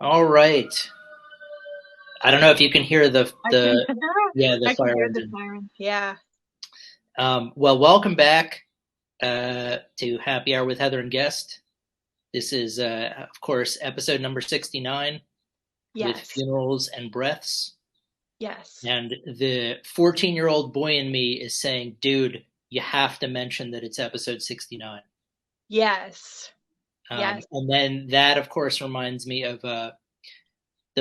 All right. I don't know if you can hear I can the I can fire hear the engine. siren. Yeah. Well, welcome back to Happy Hour with Heather and Guest. This is, of course, episode number 69 with Yes. funerals and breaths. Yes. And the 14-year-old boy in me is saying, dude, you have to mention that it's episode 69. Yes. Yes. And then that, of course, reminds me of the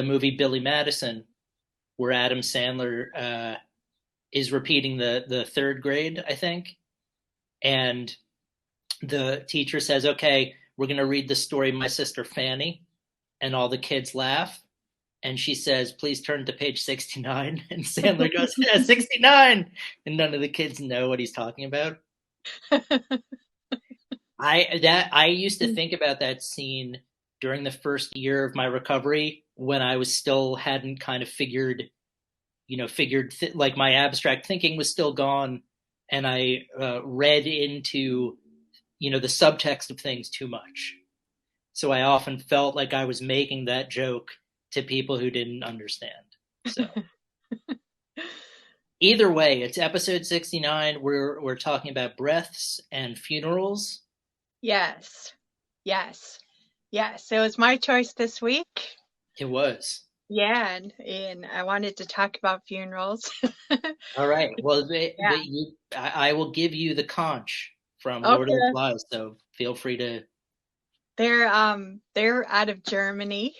movie Billy Madison, where Adam Sandler is repeating the third grade, I think. And the teacher says, okay, we're going to read the story My Sister Fanny. And all the kids laugh. And she says, please turn to page 69. And Sandler goes, yeah, 69. And none of the kids know what he's talking about. I used to think about that scene during the first year of my recovery when I was still hadn't kind of like my abstract thinking was still gone, and I read into the subtext of things too much. So I often felt like I was making that joke to people who didn't understand. So either way, it's episode 69. We're talking about breaths and funerals. Yes. Yes. Yes. It was my choice this week. It was. Yeah, and I wanted to talk about funerals. All right. Well, Yeah. I will give you the conch from Lord of the Okay. Flies, so feel free to. They're out of Germany,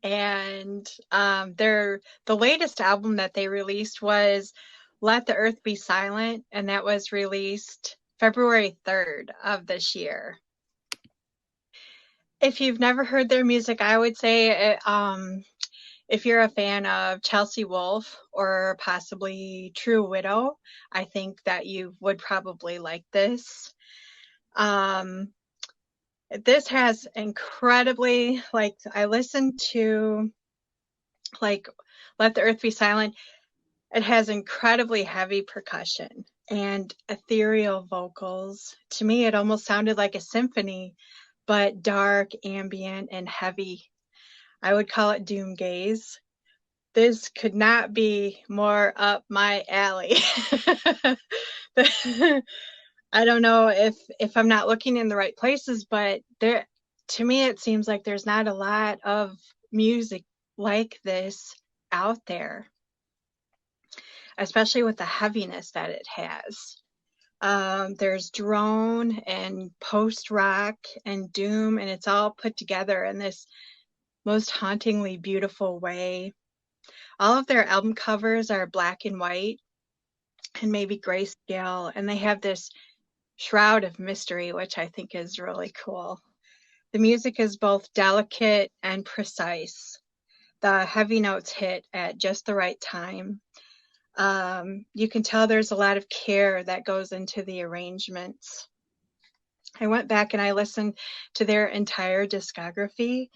and the latest album that they released was Let the Earth Be Silent, and that was released February 3rd of this year. If you've never heard their music, I would say if you're a fan of Chelsea Wolfe or possibly True Widow, I think that you would probably like this. Um, this has incredibly, like, I listened to, like, Let the Earth Be Silent. It has incredibly heavy percussion and ethereal vocals. To me, it almost sounded like a symphony, but dark, ambient, and heavy. I would call it doom gaze. This could not be more up my alley. I don't know if I'm not looking in the right places, but there, to me, it seems like there's not a lot of music like this out there, especially with the heaviness that it has. There's drone and post rock and doom, and it's all put together in this most hauntingly beautiful way. All of their album covers are black and white and maybe grayscale, and they have this shroud of mystery, which I think is really cool. The music is both delicate and precise. The heavy notes hit at just the right time. You can tell there's a lot of care that goes into the arrangements. I went back and I listened to their entire discography.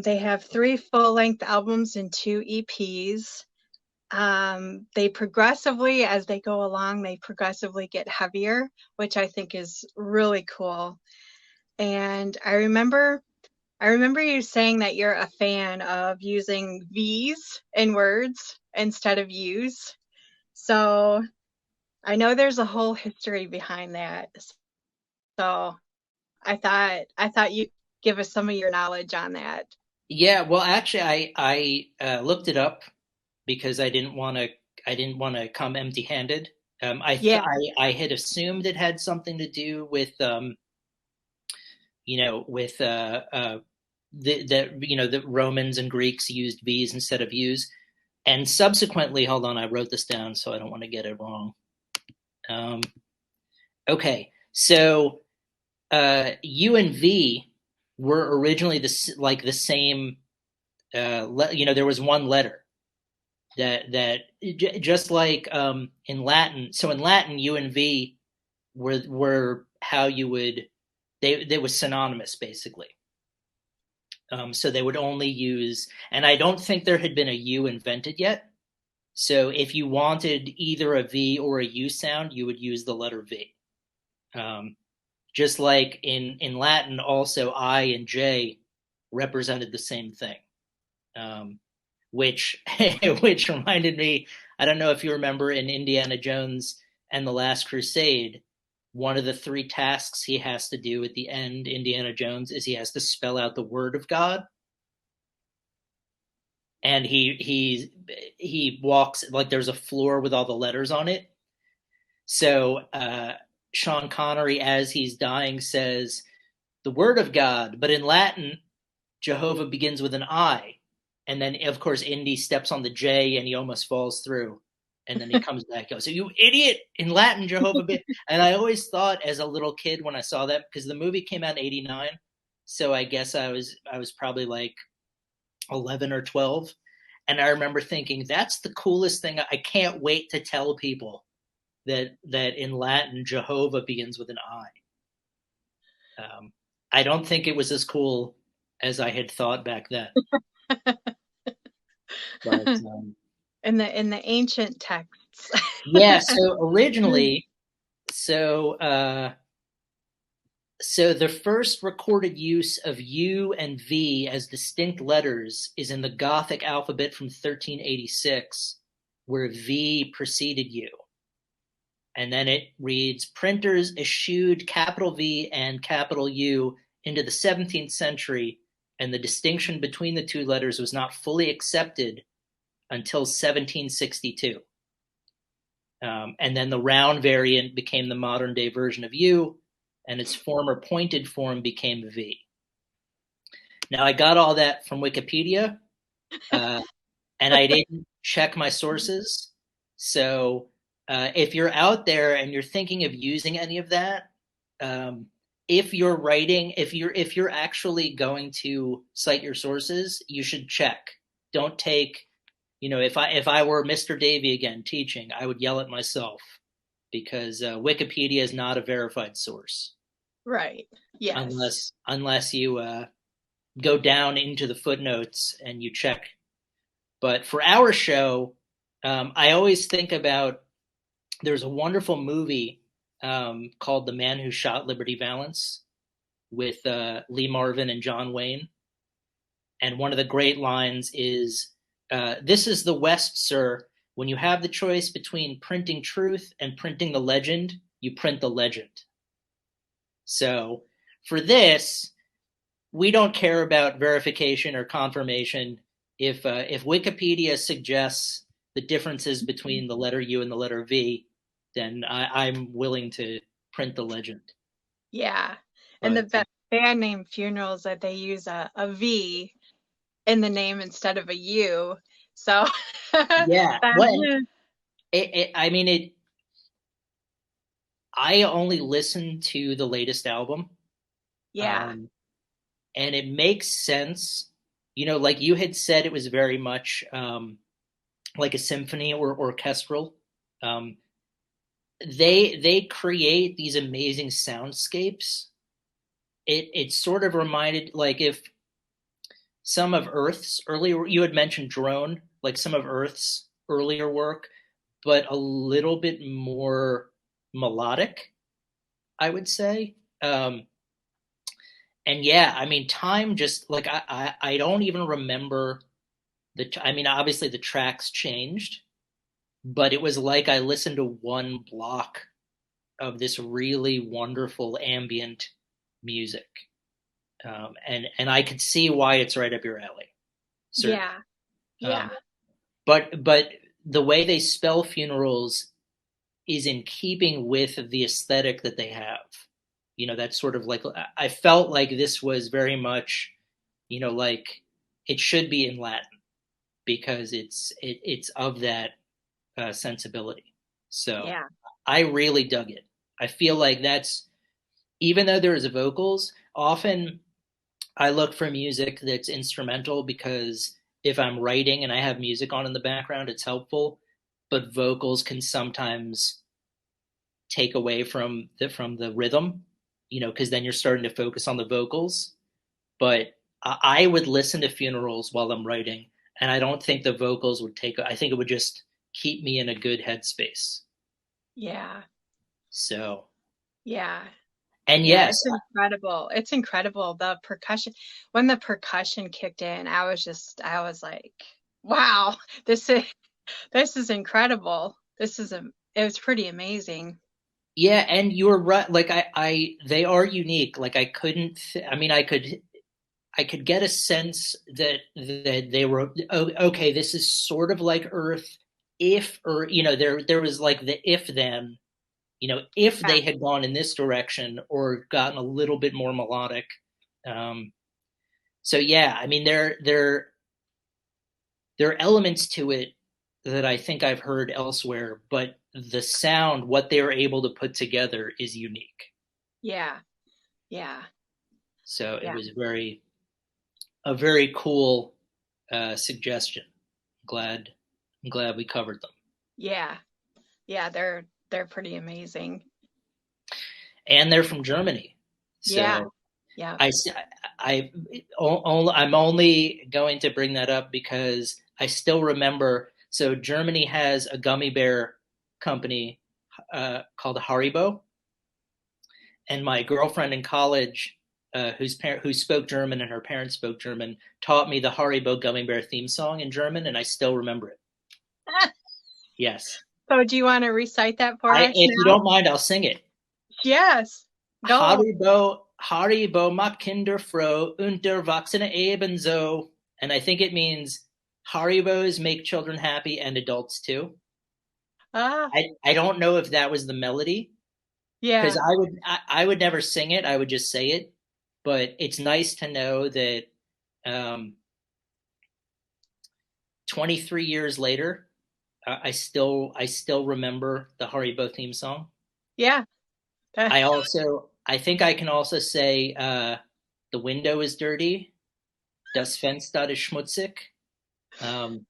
They have 3 full-length albums and 2 EPs. They progressively, as they go along, they progressively get heavier, which I think is really cool. And I remember you saying that you're a fan of using V's in words instead of U's. So I know there's a whole history behind that. So I thought you'd give us some of your knowledge on that. Yeah, well, actually, I looked it up because I didn't want to come empty-handed. Yeah. I had assumed it had something to do with with the Romans and Greeks used V's instead of U's, and subsequently, hold on, I wrote this down so I don't want to get it wrong. Um, okay, so U and V were originally the same. There was one letter that just like in Latin. So in Latin, U and V were how you would they was synonymous basically. So they would only use, and I don't think there had been a U invented yet. So if you wanted either a V or a U sound, you would use the letter V. Um, just like in Latin, also I and J represented the same thing. um, which which reminded me. I don't know if you remember in Indiana Jones and the Last Crusade, one of the three tasks he has to do at the end, Indiana Jones, is he has to spell out the word of God. And he walks like there's a floor with all the letters on it. So Sean Connery, as he's dying, says the word of God, but in Latin, Jehovah begins with an I. And then, of course, Indy steps on the J and he almost falls through. And then he comes back, goes, so you idiot, in Latin, Jehovah. And I always thought as a little kid when I saw that, because the movie came out in '89. So I guess I was probably like 11 or 12. And I remember thinking, that's the coolest thing. I can't wait to tell people that in Latin, Jehovah begins with an I. I don't think it was as cool as I had thought back then. But in the ancient texts. yeah, so originally, so so the first recorded use of U and V as distinct letters is in the Gothic alphabet from 1386, where V preceded U. And then it reads, printers eschewed capital V and capital U into the 17th century, and the distinction between the two letters was not fully accepted until 1762. And then the round variant became the modern day version of U, and its former pointed form became V. Now, I got all that from Wikipedia, and I didn't check my sources. So if you're out there and you're thinking of using any of that, if you're writing, if you're actually going to cite your sources, you should check. Don't take, if I were Mr. Davy again teaching, I would yell at myself, because Wikipedia is not a verified source. Right. Yes. Unless you go down into the footnotes and you check. But for our show, I always think about, there's a wonderful movie called The Man Who Shot Liberty Valance with Lee Marvin and John Wayne. And one of the great lines is, this is the West, sir. When you have the choice between printing truth and printing the legend, you print the legend. So for this, we don't care about verification or confirmation. If Wikipedia suggests the differences between the letter U and the letter V, then I'm willing to print the legend. Yeah. And the band name Funerals, that they use a V in the name instead of a U. So yeah, I only listened to the latest album. Yeah. And it makes sense. Like you had said, it was very much like a symphony or orchestral. They create these amazing soundscapes. It sort of reminded, like, if some of Earth's earlier, you had mentioned Drone, like some of Earth's earlier work, but a little bit more melodic, I would say. And yeah, time just, like, I don't even remember obviously the tracks changed, but it was like I listened to one block of this really wonderful ambient music. And I could see why it's right up your alley. Certainly. Yeah. But the way they spell funerals is in keeping with the aesthetic that they have. That's sort of like, I felt like this was very much, like it should be in Latin, because it's of that sensibility. So yeah. I really dug it. I feel like that's, even though there's vocals, often I look for music that's instrumental, because if I'm writing and I have music on in the background, it's helpful. But vocals can sometimes take away from the rhythm, because then you're starting to focus on the vocals. But I would listen to funerals while I'm writing, and I don't think the vocals would I think it would just keep me in a good headspace. Yeah. So. Yeah. And Yeah, yes, it's incredible. It's incredible. The percussion, when the percussion kicked in, I was like, wow, this is this is incredible. It was pretty amazing. yeah, and you're right. Like they are unique. Like I couldn't. I mean, I could get a sense that they were okay. This is sort of like Earth, if or there was like the if then if Yeah, they had gone in this direction or gotten a little bit more melodic. Um, so yeah, I mean there are elements to it that I think I've heard elsewhere, but the sound, what they were able to put together, is unique. yeah, yeah, So it yeah, was a very cool suggestion. Glad I'm glad we covered them. yeah, yeah. They're pretty amazing. And they're from Germany. Yeah, So yeah. I, I, I'm only going to bring that up because I still remember. So Germany has a gummy bear company called Haribo, and my girlfriend in college, who spoke German and her parents spoke German, taught me the Haribo gummy bear theme song in German, and I still remember it. Yes, So do you want to recite that for us if you now? don't mind, I'll sing it. Yes. Go. Haribo macht Kinder froh und Erwachsene ebenso. And I think it means Haribos make children happy and adults too. Ah, I don't know if that was the melody because yeah, I would never sing it. I would just say it. But it's nice to know that um, 23 years later, I still remember the Haribo theme song. yeah. I think I can also say the window is dirty. Das Fenster ist schmutzig. Um,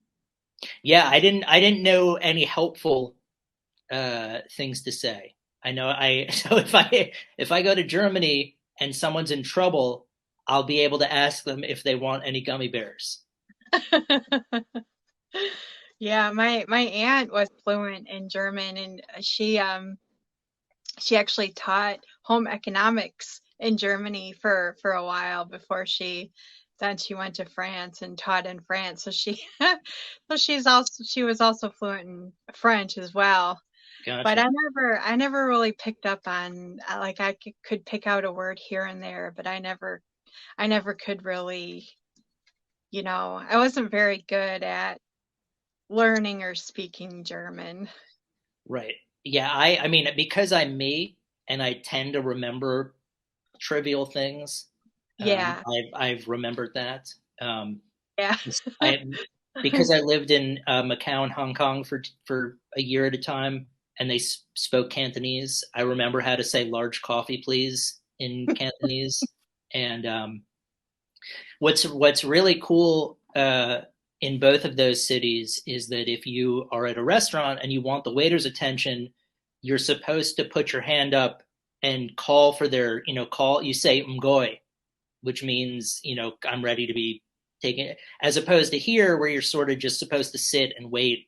yeah, I didn't know any helpful things to say. I know I so if I go to Germany and someone's in trouble, I'll be able to ask them if they want any gummy bears. Yeah, my aunt was fluent in German, and she actually taught home economics in Germany for a while before she went to France and taught in France. So she was also fluent in French as well. But Gotcha. I never really picked up on like could pick out a word here and there, but I never could really, I wasn't very good at learning or speaking German. Right. Yeah, I mean because I'm me and I tend to remember trivial things. Yeah, I've remembered that. yeah. I because I lived in Macau and Hong Kong for a year at a time, and they spoke Cantonese. I remember how to say "large coffee, please" in Cantonese. And what's really cool in both of those cities is that if you are at a restaurant and you want the waiter's attention, you're supposed to put your hand up and call for their call. You say "mgoy," which means I'm ready to be taken, as opposed to here where you're sort of just supposed to sit and wait,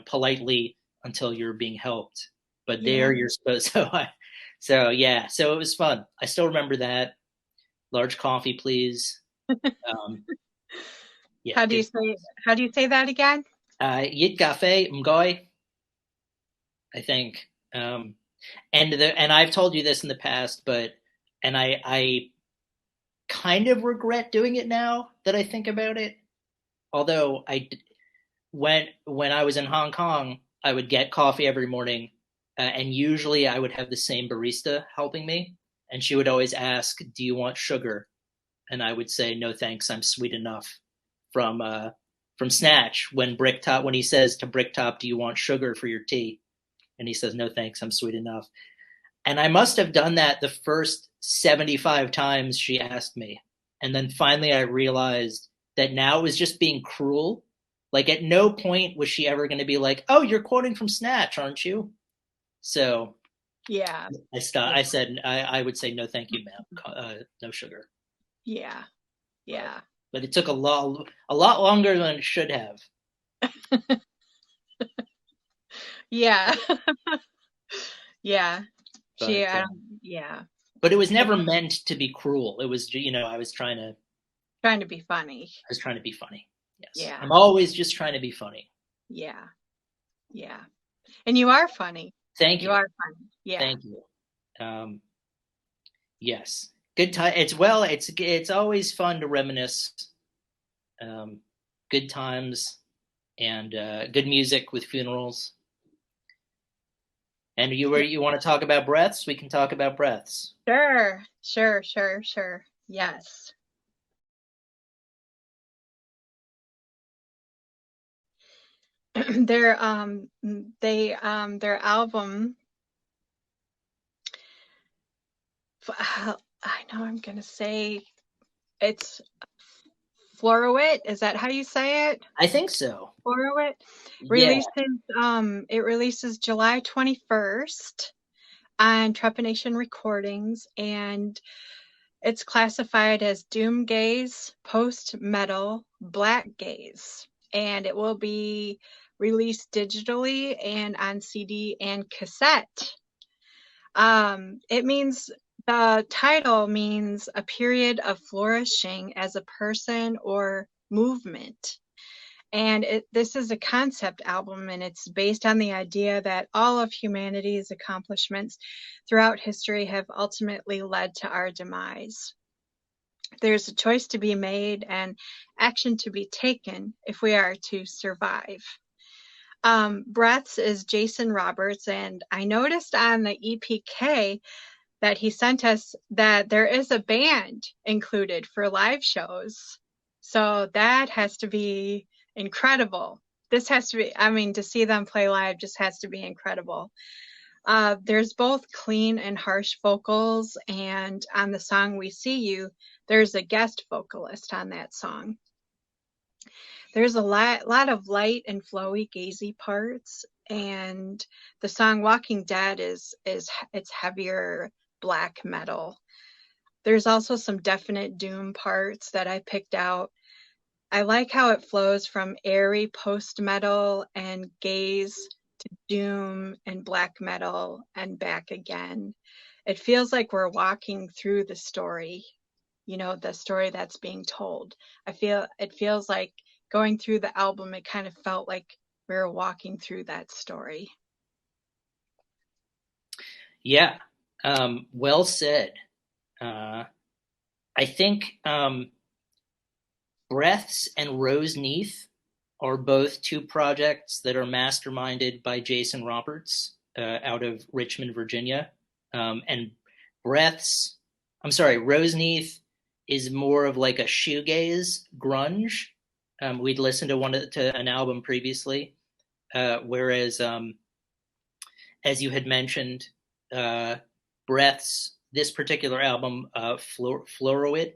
politely until you're being helped. But Yeah. there you're supposed. So yeah, so it was fun. I still remember that. Large coffee, please. Um, yeah, How do you say that again? Yit cafe mgoy, I think. And I've told you this in the past, but and I kind of regret doing it now that I think about it. Although when I was in Hong Kong, I would get coffee every morning, and usually I would have the same barista helping me, and she would always ask, "Do you want sugar?" And I would say, "No, thanks, I'm sweet enough." From Snatch, when he says to Bricktop, "Do you want sugar for your tea?" and he says, "No, thanks, I'm sweet enough." And I must have done that the first 75 times she asked me. And then finally I realized that now it was just being cruel. Like at no point was she ever going to be like, "Oh, you're quoting from Snatch, aren't you?" So Yeah. I stopped. Yeah. I would say no, thank you, ma'am. No sugar. Yeah. But Yeah. but it took a lot longer than it should have. Yeah. Yeah. But Yeah. But it was It never was meant to be cruel. It was, trying to be funny. I was trying to be funny. Yes. Yeah. I'm always just trying to be funny. Yeah. Yeah. And you are funny. Thank You you. are funny. Yeah. Thank you. Um, yes. Good time. It's always fun to reminisce. Um, good times and good music with funerals. And you want to talk about breaths? We can talk about breaths. Sure. Sure. Sure. Sure. Yes. Their album, I know I'm gonna say it's Florowit. Is that how you say it? I think so. Florowit Yeah. releases it releases July 21st on Trepanation Recordings, and it's classified as doom gaze, post metal, black gaze, and it will be released digitally and on CD and cassette. It means the title means a period of flourishing as a person or movement. And this is a concept album, and it's based on the idea that all of humanity's accomplishments throughout history have ultimately led to our demise. There's a choice to be made and action to be taken if we are to survive. Breaths is Jason Roberts, and I noticed on the EPK that he sent us that there is a band included for live shows. So that has to be incredible. This has to be, I mean, to see them play live just has to be incredible. There's both clean and harsh vocals, and on the song We See You, there's a guest vocalist on that song. There's a lot of light and flowy, gazy parts, and the song Walking Dead is it's heavier black metal. There's also some definite doom parts that I picked out. I like how it flows from airy post metal and gaze to doom and black metal and back again. It feels like we're walking through the story, the story that's being told. It feels like going through the album, it kind of felt like we were walking through that story. Yeah. Well said. Uh, I think Breaths and Rose Neath are both two projects that are masterminded by Jason Roberts out of Richmond, Virginia. And Breaths, I'm sorry, Rose Neath is more of like a shoegaze grunge. We'd listened to an album previously, whereas as you had mentioned, Breaths, this particular album, Floroid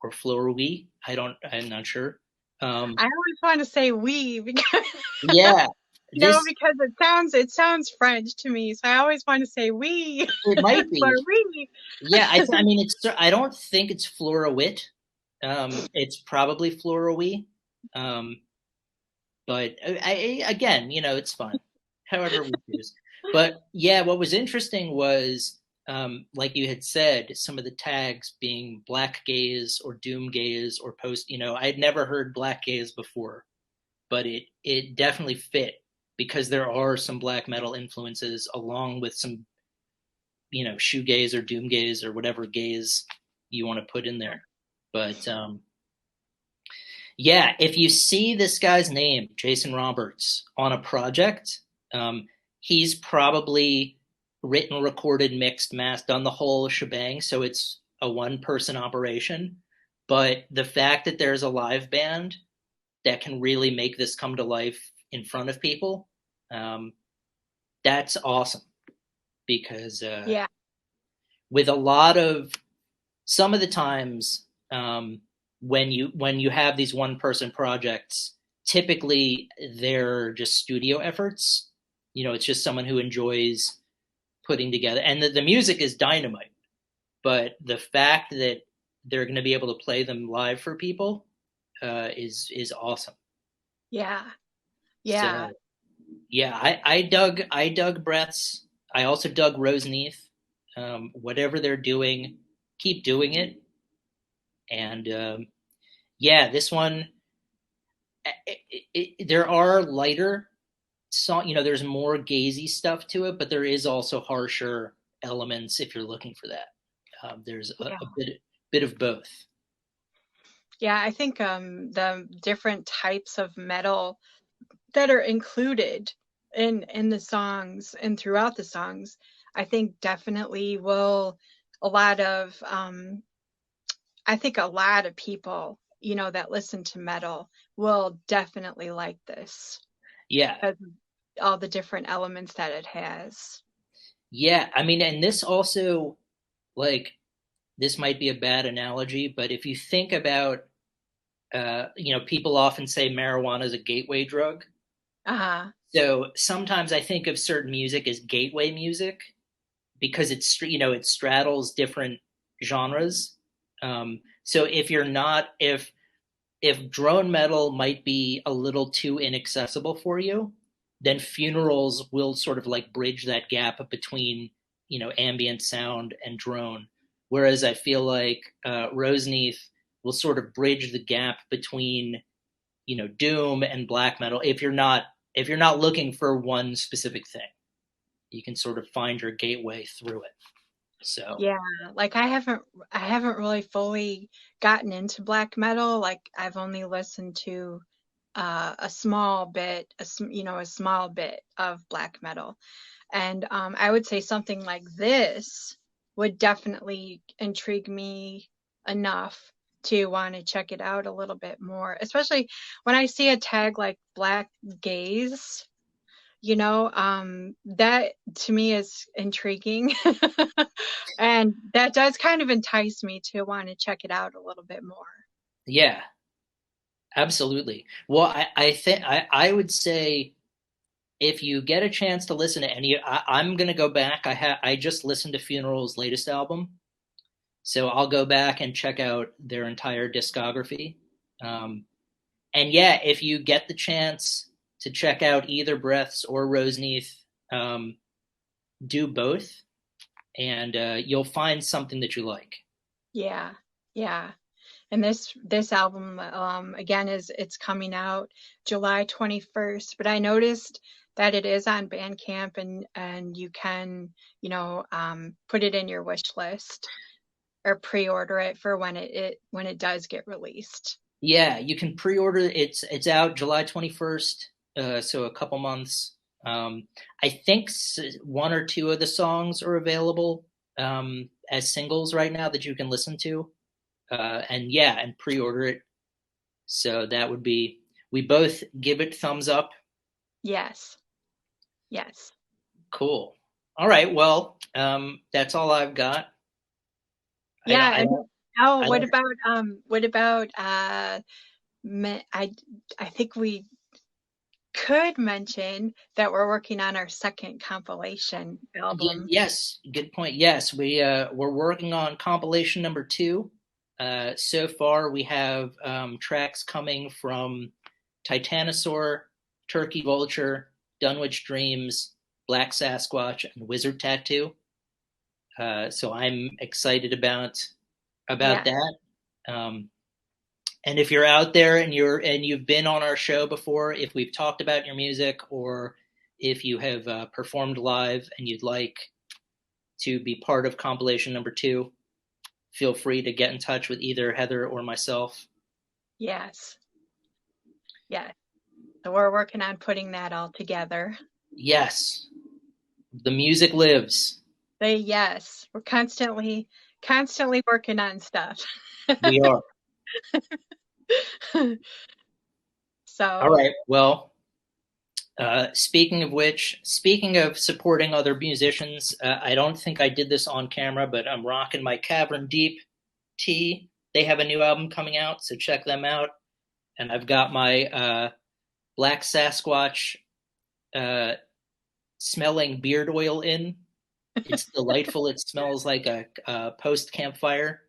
or Florowi, I'm not sure. I always want to say we because Yeah, this because it sounds French to me, so I always want to say we it might for be. we. Yeah, I mean I don't think it's Florowit. It's probably Florowi. Um, but again, it's fun. However we choose. But yeah, what was interesting was like you had said, some of the tags being black gaze or doom gaze or post, I had never heard black gaze before, but it definitely fit because there are some black metal influences along with some, shoegaze or doom gaze or whatever gaze you want to put in there. But yeah, if you see this guy's name, Jason Roberts, on a project, he's probably written, recorded, mixed, mastered, done the whole shebang. So it's a one-person operation. But the fact that there's a live band that can really make this come to life in front of people, that's awesome. Because Yeah. with a lot of some of the times when you have these one person projects, typically they're just studio efforts. It's just someone who enjoys putting together, and the music is dynamite. But the fact that they're going to be able to play them live for people is awesome. Yeah. Yeah. So yeah, I dug Breaths. I also dug Rose Neath. Whatever they're doing, keep doing it. And yeah, this one, there are lighter song. There's more gazy stuff to it, but there is also harsher elements if you're looking for that. There's Yeah. a bit of both. Yeah, I think the different types of metal that are included in the songs and throughout the songs, I think definitely will a lot of I think a lot of people, that listen to metal will definitely like this Yeah, because of all the different elements that it has. yeah. I mean, and this also, like, this might be a bad analogy, but if you think about, people often say marijuana is a gateway drug. Uh-huh. So sometimes I think of certain music as gateway music because it straddles different genres. So if you're not if drone metal might be a little too inaccessible for you, then funerals will sort of like bridge that gap between ambient sound and drone. Whereas I feel like Roseneath will sort of bridge the gap between doom and black metal if you're not looking for one specific thing. You can sort of find your gateway through it. So Yeah, like I haven't really fully gotten into black metal. Like I've only listened to a small bit, a small bit of black metal. And I would say something like this would definitely intrigue me enough to want to check it out a little bit more, especially when I see a tag like black gaze. That to me is intriguing. And that does kind of entice me to want to check it out a little bit more. yeah, absolutely. Well, I think I would say if you get a chance to listen to any, I'm gonna go back. I just listened to Funeral's latest album, so I'll go back and check out their entire discography. Um, and yeah, if you get the chance to check out either Breaths or Roseneath, um, do both, and you'll find something that you like. Yeah, yeah. And this album again it's coming out July 21st, but I noticed that it is on Bandcamp and you can, put it in your wish list or pre-order it for when it does get released. Yeah, you can pre-order. It's out July 21st, so a couple months. I think one or two of the songs are available as singles right now that you can listen to, and yeah, and pre-order it. So that would be we both give it thumbs up. Yes. Yes. Cool. All right. Well, that's all I've got. I don't. Yeah, I and don't. oh, I what don't. about I think we could mention that we're working on our second compilation album. Yes. Good point. Yes, we're working on compilation number two. So far, we have tracks coming from Titanosaur, Turkey Vulture, Dunwich Dreams, Black Sasquatch, and Wizard Tattoo. So I'm excited about Yeah. that. Um, and if you're out there and you've been on our show before, if we've talked about your music or if you have performed live and you'd like to be part of compilation number two, feel free to get in touch with either Heather or myself. Yes. Yeah. So we're working on putting that all together. Yes, the music lives. Yes, we're constantly working on stuff. We are. All So, right. Well, speaking of which, speaking of supporting other musicians, I don't think I did this on camera, but I'm rocking my Cavern Deep tee. They have a new album coming out, so check them out. And I've got my Black Sasquatch smelling beard oil in. It's delightful. It smells like a post campfire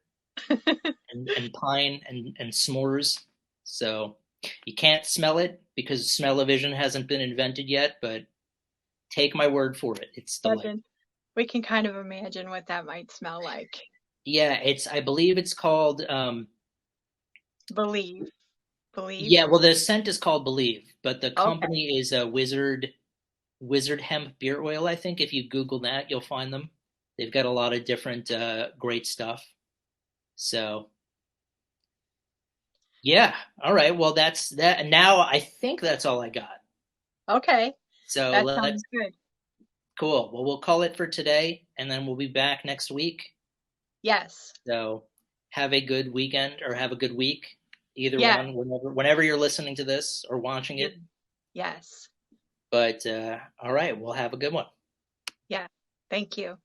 and pine and s'mores. So you can't smell it because smell-o-vision hasn't been invented yet, but take my word for it. It's delightful. We can kind of imagine what that might smell like. Yeah, I believe it's called Believe. Believe. yeah, well the scent is called Believe, but the Okay. company is Wizard Hemp Beer Oil, I think. If you Google that, you'll find them. They've got a lot of different great stuff. So yeah, all right. Well, that's that. Now I think that's all I got. Okay. So That let sounds good. cool. Well, we'll call it for today, and then we'll be back next week. Yes. So have a good weekend or have a good week, either Yeah. one, whenever you're listening to this or watching You're, it. yes. But all right, we'll have a good one. Yeah. Thank you.